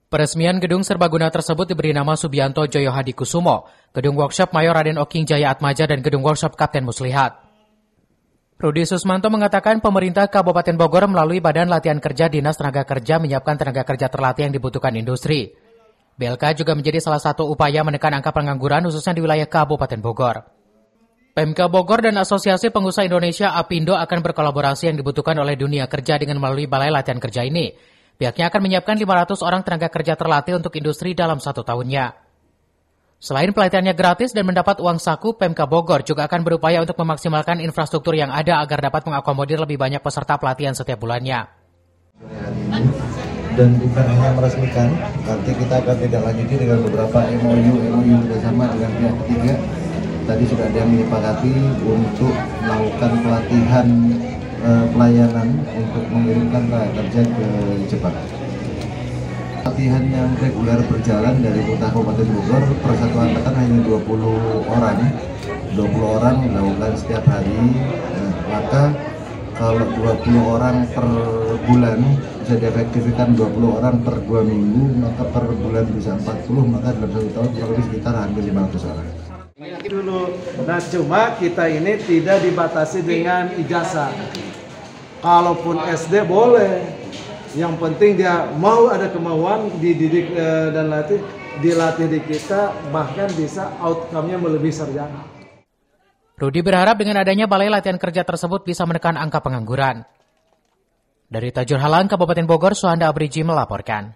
Peresmian gedung serbaguna tersebut diberi nama Subianto Joyo Hadikusumo, gedung workshop Mayor Raden Oking Jaya Atmaja, dan gedung workshop Kapten Muslihat. Rudi Susmanto mengatakan pemerintah Kabupaten Bogor melalui Badan Latihan Kerja Dinas Tenaga Kerja menyiapkan tenaga kerja terlatih yang dibutuhkan industri. BLK juga menjadi salah satu upaya menekan angka pengangguran khususnya di wilayah Kabupaten Bogor. Pemka Bogor dan Asosiasi Pengusaha Indonesia APindo akan berkolaborasi yang dibutuhkan oleh dunia kerja dengan melalui Balai Latihan Kerja ini. Pihaknya akan menyiapkan 500 orang tenaga kerja terlatih untuk industri dalam 1 tahunnya. Selain pelatihannya gratis dan mendapat uang saku, Pemka Bogor juga akan berupaya untuk memaksimalkan infrastruktur yang ada agar dapat mengakomodir lebih banyak peserta pelatihan setiap bulannya. Dan bukan hanya meresmikan, nanti kita akan tidak lanjuti dengan beberapa MOU bersama dengan pihak ketiga. Tadi sudah ada yang menyepakati untuk melakukan pelatihan pelayanan untuk mengirimkan tenaga kerja ke Jepang. Latihan yang reguler berjalan dari kota Kabupaten Bogor per satu angkatan hanya 20 orang. 20 orang dilakukan setiap hari. Maka kalau 20 orang per bulan bisa diefektifkan 20 orang per 2 minggu, maka per bulan bisa 40, maka dalam 1 tahun kurang lebih sekitar hampir 500 orang. Dulu, nah cuma kita ini tidak dibatasi dengan ijazah. Kalaupun SD boleh, yang penting dia mau ada kemauan dididik dan dilatih di kita, bahkan bisa outcome-nya melebihi sarjana. Rudi berharap dengan adanya Balai Latihan Kerja tersebut bisa menekan angka pengangguran. Dari Tajur Halang, Kabupaten Bogor, Suhanda Abriji melaporkan.